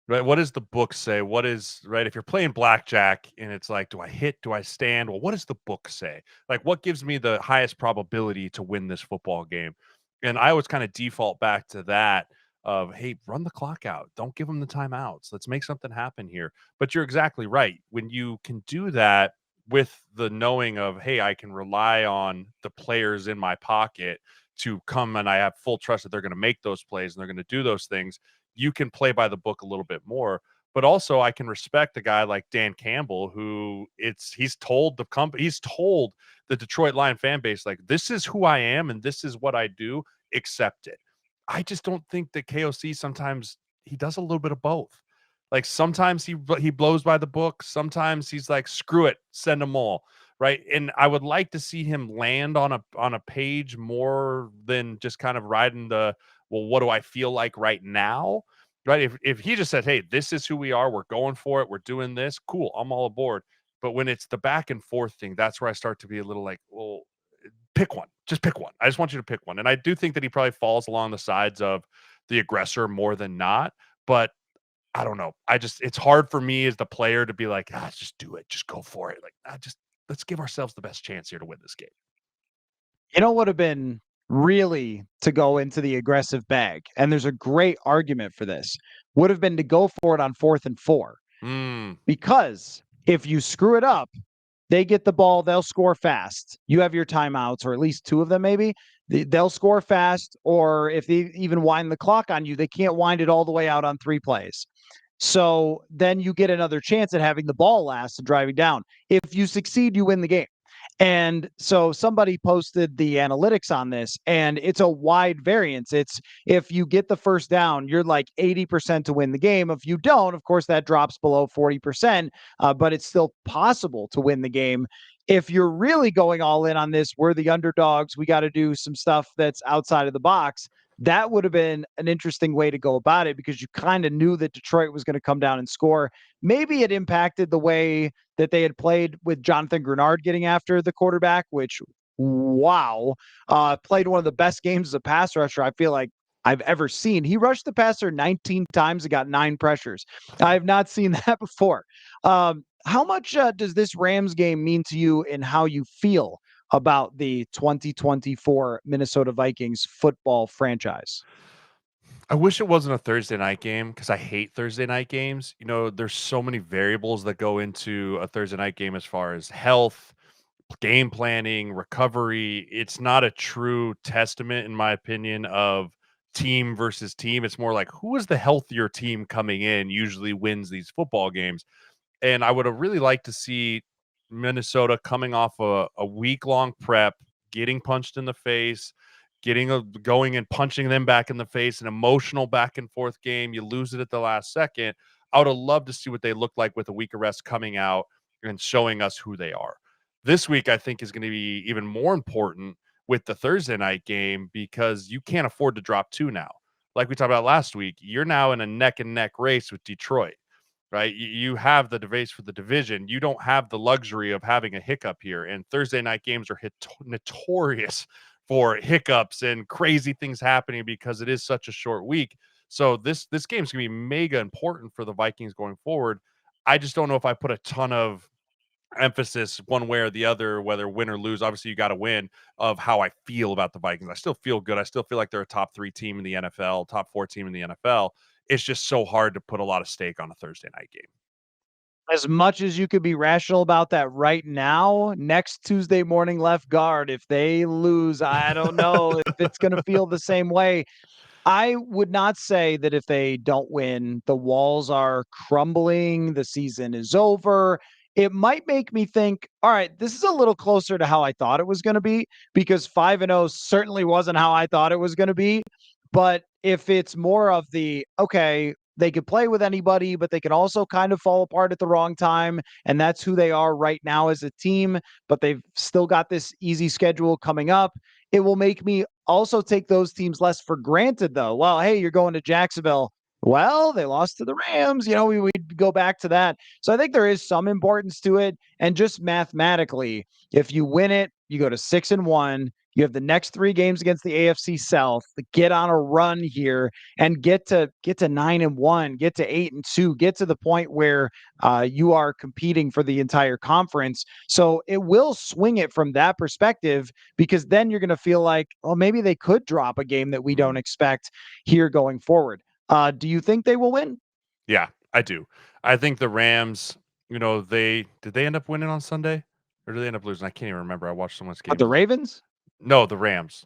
Right? What does the book say? What is right? If you're playing blackjack and it's like, do I hit? Do I stand? Well, what does the book say? Like, what gives me the highest probability to win this football game? And I always kind of default back to that of, hey, run the clock out. Don't give them the timeouts. Let's make something happen here. But you're exactly right. When you can do that with the knowing of, hey, I can rely on the players in my pocket to come and I have full trust that they're going to make those plays and they're going to do those things, you can play by the book a little bit more. But also I can respect a guy like Dan Campbell who he's told the company, he's told the Detroit Lion fan base, like, this is who I am and this is what I do, accept it. I just don't think that KOC sometimes he does a little bit of both. Like sometimes he blows by the book, sometimes he's like, screw it, send them all, right? And I would like to see him land on a page more than just kind of riding the, well, what do I feel like right now? Right? If he just said, hey, this is who we are, we're going for it, we're doing this, cool, I'm all aboard. But when it's the back and forth thing, that's where I start to be a little like, well, pick one. Just pick one. I just want you to pick one. And I do think that he probably falls along the sides of the aggressor more than not. But I don't know. It's hard for me as the player to be like, just do it. Just go for it. Like, let's give ourselves the best chance here to win this game. You know what would have been really to go into the aggressive bag, and there's a great argument for this, would have been to go for it on 4th and 4. Mm, Because if you screw it up, They get the ball, they'll score fast. You have your timeouts, or at least two of them maybe. They'll score fast, or if they even wind the clock on you, they can't wind it all the way out on 3 plays. So then you get another chance at having the ball last and driving down. If you succeed, you win the game. And so somebody posted the analytics on this, and it's a wide variance. It's if you get the first down, you're like 80% to win the game. If you don't, of course, that drops below 40%, but it's still possible to win the game. If you're really going all in on this, we're the underdogs. We got to do some stuff that's outside of the box. That would have been an interesting way to go about it because you kind of knew that Detroit was going to come down and score. Maybe it impacted the way that they had played with Jonathan Grenard getting after the quarterback, which, wow, played one of the best games as a pass rusher I feel like I've ever seen. He rushed the passer 19 times and got 9 pressures. I have not seen that before. How much does this Rams game mean to you and how you feel about the 2024 Minnesota Vikings football franchise? I wish it wasn't a Thursday night game because I hate Thursday night games. There's so many variables that go into a Thursday night game as far as health, game planning, recovery. It's not a true testament, in my opinion, of team versus team. It's more like who is the healthier team coming in usually wins these football games. And I would have really liked to see Minnesota coming off a week long prep, getting punched in the face, going and punching them back in the face, an emotional back and forth game. You lose it at the last second. I would have loved to see what they look like with a week of rest coming out and showing us who they are. This week, I think, is going to be even more important with the Thursday night game because you can't afford to drop two now. Like we talked about last week, you're now in a neck and neck race with Detroit, right? You have the race for the division. You don't have the luxury of having a hiccup here. And Thursday night games are notorious for hiccups and crazy things happening because it is such a short week. So this game's gonna be mega important for the Vikings going forward. I just don't know if I put a ton of emphasis one way or the other, whether win or lose. Obviously, you got to win of how I feel about the Vikings. I still feel good. I still feel like they're a top 3 team in the NFL, top 4 team in the NFL. It's just so hard to put a lot of stake on a Thursday night game. As much as you could be rational about that right now, next Tuesday morning left guard, if they lose, I don't know if it's going to feel the same way. I would not say that if they don't win, the walls are crumbling, the season is over. It might make me think, all right, this is a little closer to how I thought it was going to be because 5-0 certainly wasn't how I thought it was going to be. But if it's more of the, okay, they could play with anybody, but they can also kind of fall apart at the wrong time. And that's who they are right now as a team, but they've still got this easy schedule coming up. It will make me also take those teams less for granted, though. Well, hey, you're going to Jacksonville. Well, they lost to the Rams. We'd go back to that. So I think there is some importance to it. And just mathematically, if you win it, you go to 6-1. You have the next 3 games against the AFC South. Get on a run here and get to 9-1, get to 8-2, get to the point where you are competing for the entire conference. So it will swing it from that perspective because then you're going to feel like, oh, maybe they could drop a game that we don't expect here going forward. Do you think they will win? Yeah, I do. I think the Rams, they did they end up winning on Sunday or did they end up losing? I can't even remember. I watched so much The games. Ravens? No, the Rams.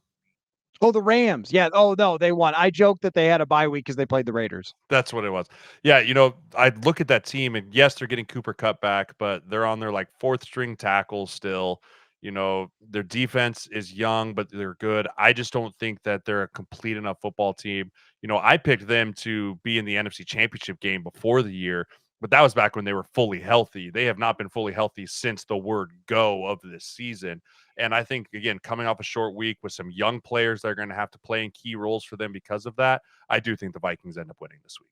Oh, the Rams. Yeah. Oh, no, they won. I joked that they had a bye week because they played the Raiders. That's what it was. Yeah, I look at that team and yes, they're getting Cooper Kupp back, but they're on their like fourth string tackles still. Their defense is young, but they're good. I just don't think that they're a complete enough football team. I picked them to be in the NFC Championship game before the year, but that was back when they were fully healthy. They have not been fully healthy since the word go of this season. And I think, again, coming off a short week with some young players that are going to have to play in key roles for them because of that, I do think the Vikings end up winning this week.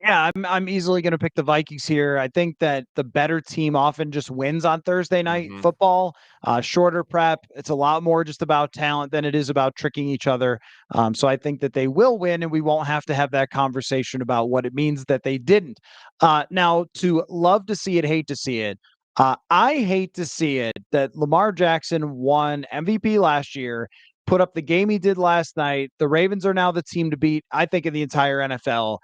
Yeah, I'm easily going to pick the Vikings here. I think that the better team often just wins on Thursday night Mhm. football. Shorter prep. It's a lot more just about talent than it is about tricking each other. So I think that they will win, and we won't have to have that conversation about what it means that they didn't. Now, to love to see it, hate to see it. I hate to see it that Lamar Jackson won MVP last year. put up the game he did last night. The Ravens are now the team to beat, I think, in the entire NFL.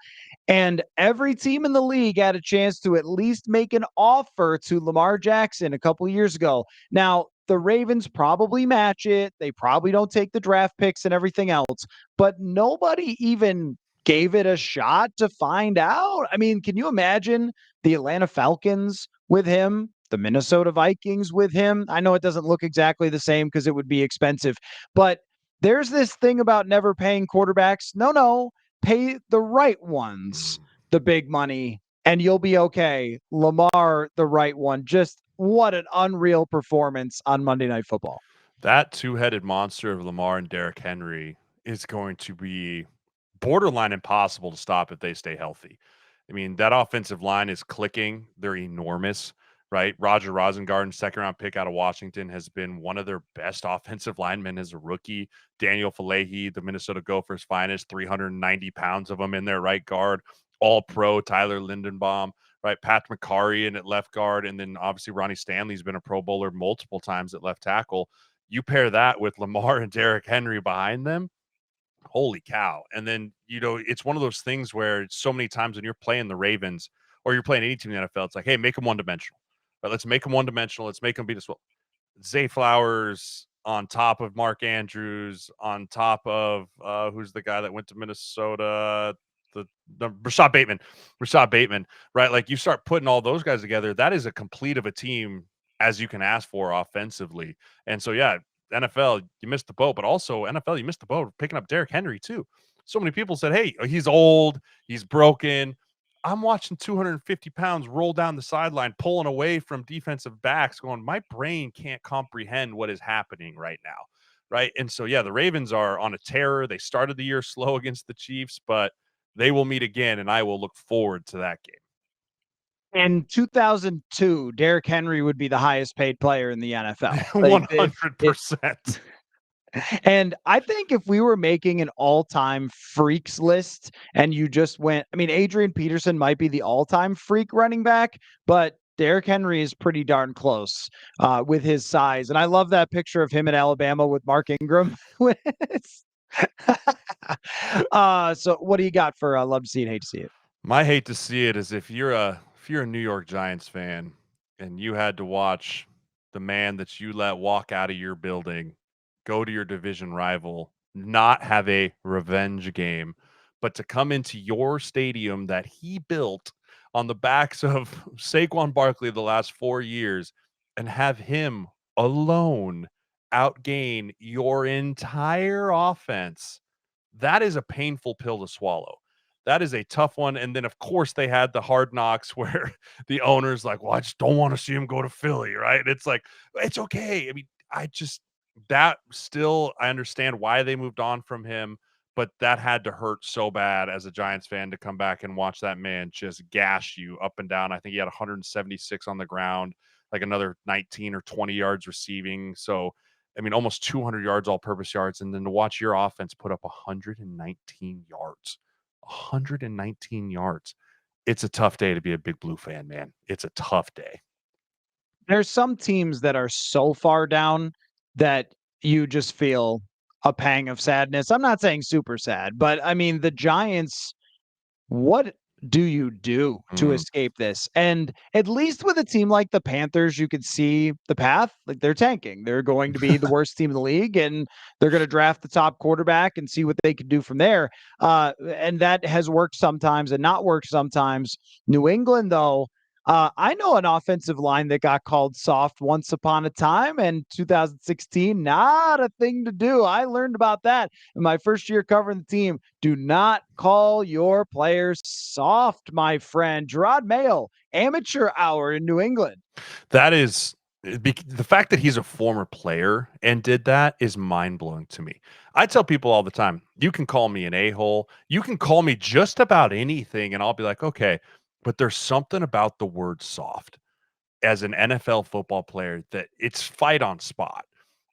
And every team in the league had a chance to at least make an offer to Lamar Jackson a couple years ago. Now, the Ravens probably match it. They probably don't take the draft picks and everything else, but nobody even gave it a shot to find out. I mean, can you imagine the Atlanta Falcons with him, the Minnesota Vikings with him? I know it doesn't look exactly the same because it would be expensive, but there's this thing about never paying quarterbacks. No, pay the right ones the big money and you'll be okay. Lamar, the right one. Just what an unreal performance on Monday Night Football. That two-headed monster of Lamar and Derrick Henry is going to be borderline impossible to stop if they stay healthy. I mean, that offensive line is clicking. They're enormous, right? Roger Rosengarten, second-round pick out of Washington, has been one of their best offensive linemen as a rookie. Daniel Falehi, the Minnesota Gophers' finest, 390 pounds of them in their right guard. All-pro Tyler Lindenbaum, right? Pat McCarry in at left guard, and then obviously Ronnie Stanley's been a Pro Bowler multiple times at left tackle. You pair that with Lamar and Derrick Henry behind them, holy cow. And then, it's one of those things where so many times when you're playing the Ravens or you're playing any team in the NFL, it's like, hey, make them one dimensional. Right? Let's make them one dimensional. Let's make them beat us well. Zay Flowers on top of Mark Andrews, on top of who's the guy that went to Minnesota? The Rashad Bateman, right? Like you start putting all those guys together, that is a complete of a team as you can ask for offensively. And so, yeah, NFL, you missed the boat, but also NFL, you missed the boat picking up Derrick Henry too. So many people said, hey, he's old, he's broken. I'm watching 250 pounds roll down the sideline, pulling away from defensive backs, going, my brain can't comprehend what is happening right now. Right. And so, yeah, the Ravens are on a tear. They started the year slow against the Chiefs, but they will meet again, and I will look forward to that game. In 2002, Derrick Henry would be the highest paid player in the NFL. Like, 100%. and I think if we were making an all-time freaks list and you just went, I mean, Adrian Peterson might be the all-time freak running back, but Derrick Henry is pretty darn close with his size. And I love that picture of him in Alabama with Mark Ingram. So what do you got for love to see it, hate to see it? My hate to see it is if you're a New York Giants fan and you had to watch the man that you let walk out of your building, go to your division rival, not have a revenge game, but to come into your stadium that he built on the backs of Saquon Barkley the last 4 years and have him alone outgain your entire offense, that is a painful pill to swallow. That is a tough one. And then, of course, they had the hard knocks where the owner's like, well, I just don't want to see him go to Philly, right? And it's like, it's okay. I mean, I understand why they moved on from him, but that had to hurt so bad as a Giants fan to come back and watch that man just gash you up and down. I think he had 176 on the ground, like another 19 or 20 yards receiving. So, I mean, almost 200 yards, all purpose yards. And then to watch your offense put up 119 yards, 119 yards. It's a tough day to be a Big Blue fan, man. It's a tough day. There's some teams that are so far down that you just feel a pang of sadness. I'm not saying super sad, but I mean, the Giants, what do you do to Mm. escape this? And at least with a team like the Panthers, you could see the path. Like they're tanking. They're going to be the worst team in the league, and they're going to draft the top quarterback and see what they can do from there. And that has worked sometimes and not worked sometimes. New England, though, I know an offensive line that got called soft once upon a time, and 2016, not a thing to do. I learned about that in my first year covering the team. Do not call your players soft, my friend. Gerard Mayo, amateur hour in New England. That is the fact that he's a former player and did that is mind blowing to me. I tell people all the time, you can call me an a-hole, you can call me just about anything, and I'll be like, okay, but there's something about the word soft as an NFL football player that it's fight on spot,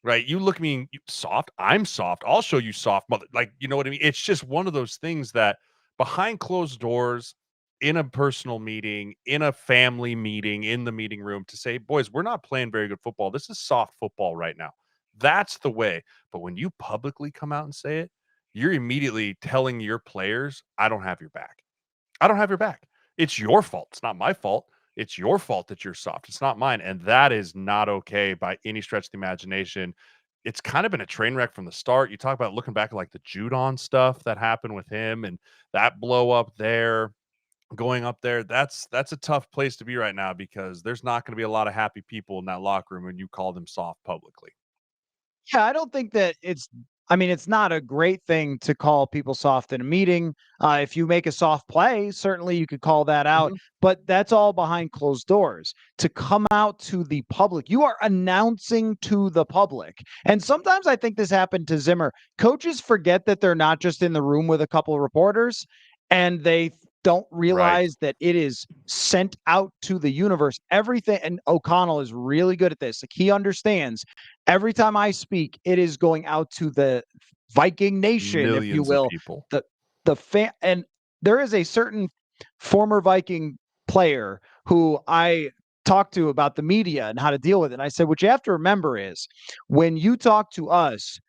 right? You look at me soft, I'm soft. I'll show you soft, mother. Like, you know what I mean? It's just one of those things that behind closed doors, in a personal meeting, in a family meeting, in the meeting room to say, boys, we're not playing very good football. This is soft football right now. That's the way. But when you publicly come out and say it, you're immediately telling your players, I don't have your back. I don't have your back. It's your fault. It's not my fault. It's your fault that you're soft. It's not mine. And that is not okay by any stretch of the imagination. It's kind of been a train wreck from the start. You talk about looking back at like the Judon stuff that happened with him and that blow up there, going up there. That's a tough place to be right now because there's not going to be a lot of happy people in that locker room when you call them soft publicly. Yeah, I don't think that it's not a great thing to call people soft in a meeting. If you make a soft play, certainly you could call that out, Mhm. but that's all behind closed doors. To come out to the public, you are announcing to the public. And sometimes I think this happened to Zimmer. Coaches forget that they're not just in the room with a couple of reporters and they don't Right. realize that it is sent out to the universe. Everything, and O'Connell is really good at this. Like he understands every time I speak, it is going out to the Viking nation, if you Millions of will. people. The fan, and there is a certain former Viking player who I talked to about the media and how to deal with it. And I said, what you have to remember is when you talk to us,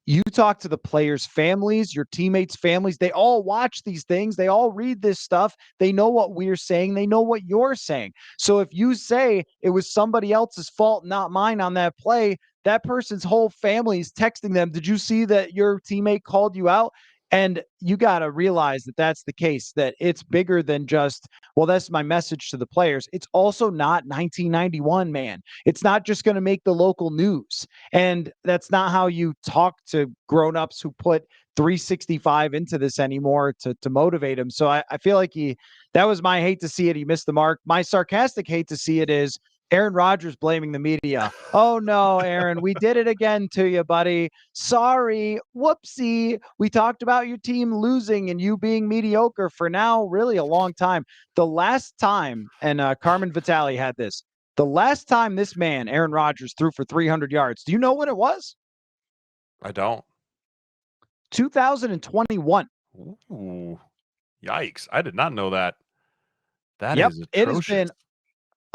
you talk to the players' families, your teammates' families. They all watch these things. They all read this stuff. They know what we're saying. They know what you're saying. So if you say it was somebody else's fault, not mine on that play, that person's whole family is texting them. Did you see that your teammate called you out? And you got to realize that that's the case, that it's bigger than just, well, that's my message to the players. It's also not 1991, man. It's not just going to make the local news. And that's not how you talk to grown-ups who put 365 into this anymore to motivate him. So I feel like that was my hate to see it. He missed the mark. My sarcastic hate to see it is Aaron Rodgers blaming the media. Oh no, Aaron, we did it again to you, buddy. Sorry. Whoopsie. We talked about your team losing and you being mediocre for now really a long time. The last time, and Carmen Vitale had this, the last time this man, Aaron Rodgers, threw for 300 yards, do you know when it was? I don't. 2021. Ooh, yikes. I did not know that. That Yep, is it has atrocious. been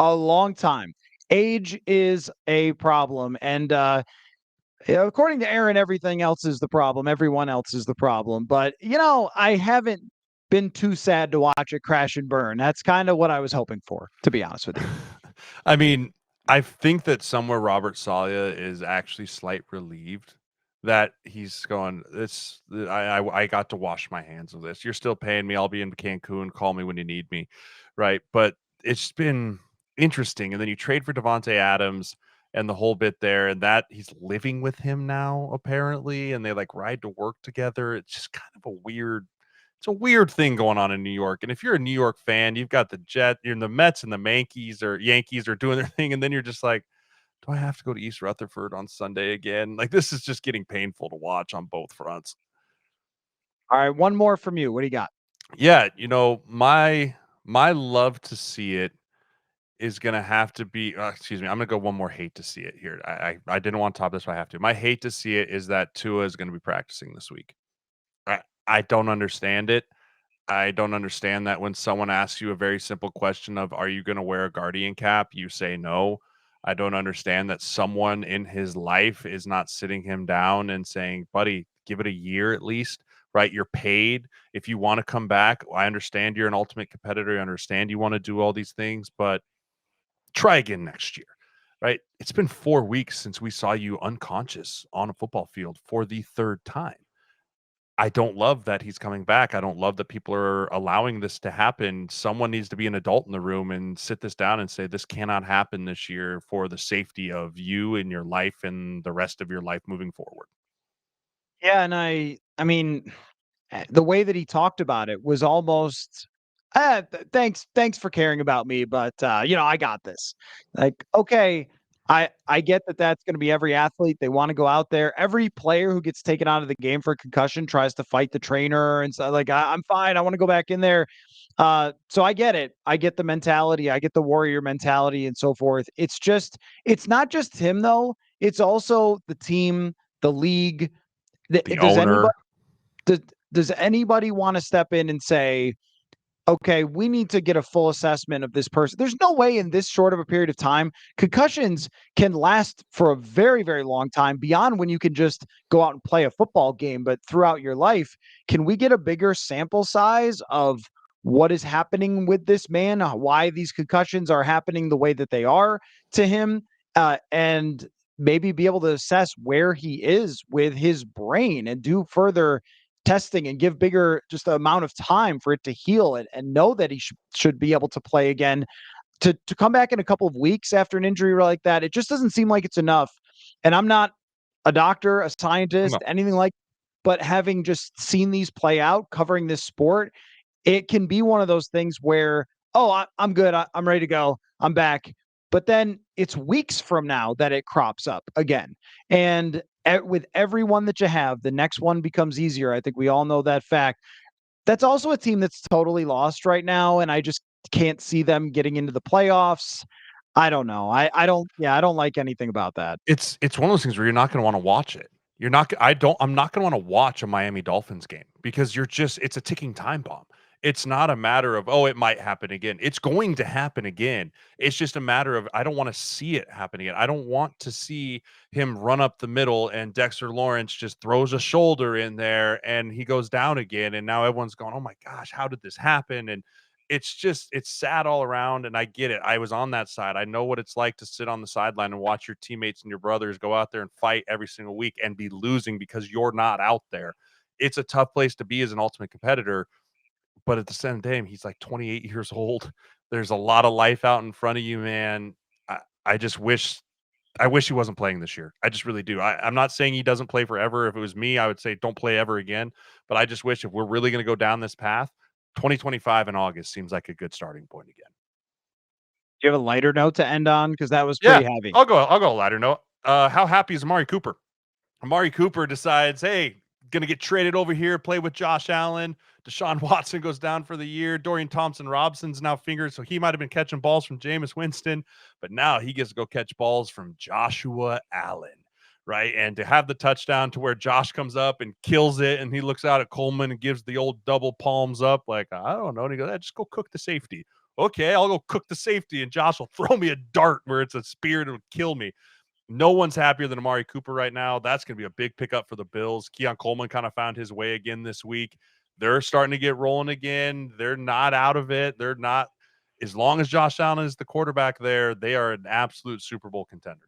a long time. Age is a problem, and according to Aaron, everything else is the problem. Everyone else is the problem. But I haven't been too sad to watch it crash and burn. That's kind of what I was hoping for, to be honest with you. I mean, I think that somewhere Robert Saleh is actually slight relieved that he's going, "This I got to wash my hands of this. You're still paying me. I'll be in Cancun. Call me when you need me." Right? But it's been interesting, and then you trade for Devontae Adams and the whole bit there, and that he's living with him now apparently, and they, like, ride to work together. It's just kind of a weird it's a weird thing going on in New York. And if you're a New York fan, you've got you're in the Mets and the Yankees are doing their thing, and then you're just like, do I have to go to East Rutherford on Sunday again? Like this is just getting painful to watch on both fronts. All right, one more from you. What do you got? Yeah, my love to see it is gonna have to be excuse me, I'm gonna go one more hate to see it here. I didn't want to top this, but I have to. My hate to see it is that Tua is gonna be practicing this week. I don't understand it. I don't understand that when someone asks you a very simple question of, "Are you gonna wear a Guardian cap?" You say no. I don't understand that someone in his life is not sitting him down and saying, "Buddy, give it a year at least, right? You're paid. If you wanna come back, I understand you're an ultimate competitor. I understand you wanna do all these things, but try again next year." Right? It's been 4 weeks since we saw you unconscious on a football field for the 3rd time. I don't love that he's coming back. I don't love that people are allowing this to happen. Someone needs to be an adult in the room and sit this down and say, this cannot happen this year for the safety of you and your life and the rest of your life moving forward. Yeah, and I mean, the way that he talked about it was almost, thanks for caring about me, but I got this. Like, okay, I get that that's going to be every athlete. They want to go out there. Every player who gets taken out of the game for a concussion tries to fight the trainer and so like I'm fine. I want to go back in there. So I get it. I get the mentality. I get the warrior mentality and so forth. It's not just him though. It's also the team, the league. The Does anybody owner, does does anybody want to step in and say okay, we need to get a full assessment of this person. There's no way in this short of a period of time, concussions can last for a very, very long time beyond when you can just go out and play a football game. But throughout your life, can we get a bigger sample size of what is happening with this man, why these concussions are happening the way that they are to him, and maybe be able to assess where he is with his brain and do further testing and give bigger just the amount of time for it to heal and know that he should be able to play again. To come back in a couple of weeks after an injury like that, it just doesn't seem like it's enough. And I'm not a doctor, a No. scientist, anything like, but having just seen these play out, covering this sport, it can be one of those things where, oh, I'm good. I'm ready to go. I'm back. But then it's weeks from now that it crops up again. And with every one that you have, the next one becomes easier. I think we all know that fact. That's also a team that's totally lost right now. And I just can't see them getting into the playoffs. I don't know. I don't like anything about that. It's one of those things where you're not gonna wanna watch it. You're not g I don't I'm not gonna wanna watch a Miami Dolphins game because it's a ticking time bomb. It's not a matter of, "Oh, it might happen again." It's going to happen again. It's just a matter of I don't wanna see it happen again. I don't want to see him run up the middle and Dexter Lawrence just throws a shoulder in there and he goes down again, and now everyone's going, "Oh my gosh, how did this happen?" And it's sad all around, and I get it. I was on that side. I know what it's like to sit on the sideline and watch your teammates and your brothers go out there and fight every single week and be losing because you're not out there. It's a tough place to be as an ultimate competitor, but at the same time, he's like 28 years old. There's a lot of life out in front of you, man. I just wish he wasn't playing this year. I just really do. I'm not saying he doesn't play forever. If it was me, I would say don't play ever again. But I just wish if we're really going to go down this path, 2025 in August seems like a good starting point again. Do you have a lighter note to end on? Because that was Yeah, pretty heavy. I'll go a lighter note. How happy is Amari Cooper? Amari Cooper decides, hey, gonna get traded over here, play with Josh Allen. Deshaun Watson goes down for the year. Dorian Thompson-Robson's now fingered, so he might have been catching balls from Jameis Winston, but now he gets to go catch balls from Joshua Allen, right? And to have the touchdown to where Josh comes up and kills it, and he looks out at Coleman and gives the old double palms up, like, I don't know. And he goes, just go cook the safety. Okay, I'll go cook the safety, and Josh will throw me a dart where it's a spear and it'll kill me. No one's happier than Amari Cooper right now. That's going to be a big pickup for the Bills. Keon Coleman kind of found his way again this week. They're starting to get rolling again. They're not out of it. They're not, as long as Josh Allen is the quarterback there, they are an absolute Super Bowl contender.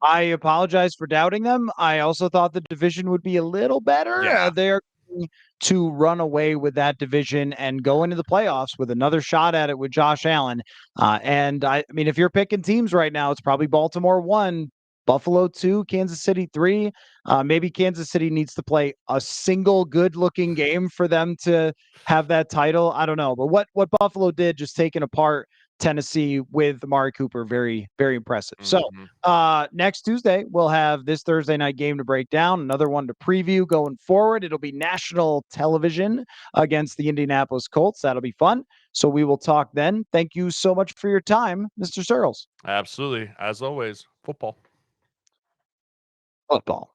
I apologize for doubting them. I also thought the division would be a little better. Yeah. They're going to run away with that division and go into the playoffs with another shot at it with Josh Allen. And I mean, if you're picking teams right now, it's probably Baltimore 1, Buffalo 2, Kansas City 3. Maybe Kansas City needs to play a single good looking game for them to have that title. I don't know. But what Buffalo did, just taking apart Tennessee with Amari Cooper, very, very impressive. So Mhm. next Tuesday, we'll have this Thursday night game to break down, another one to preview going forward. It'll be national television against the Indianapolis Colts. That'll be fun. So we will talk then. Thank you so much for your time, Mr. Sirles. Absolutely. As always, football. Football.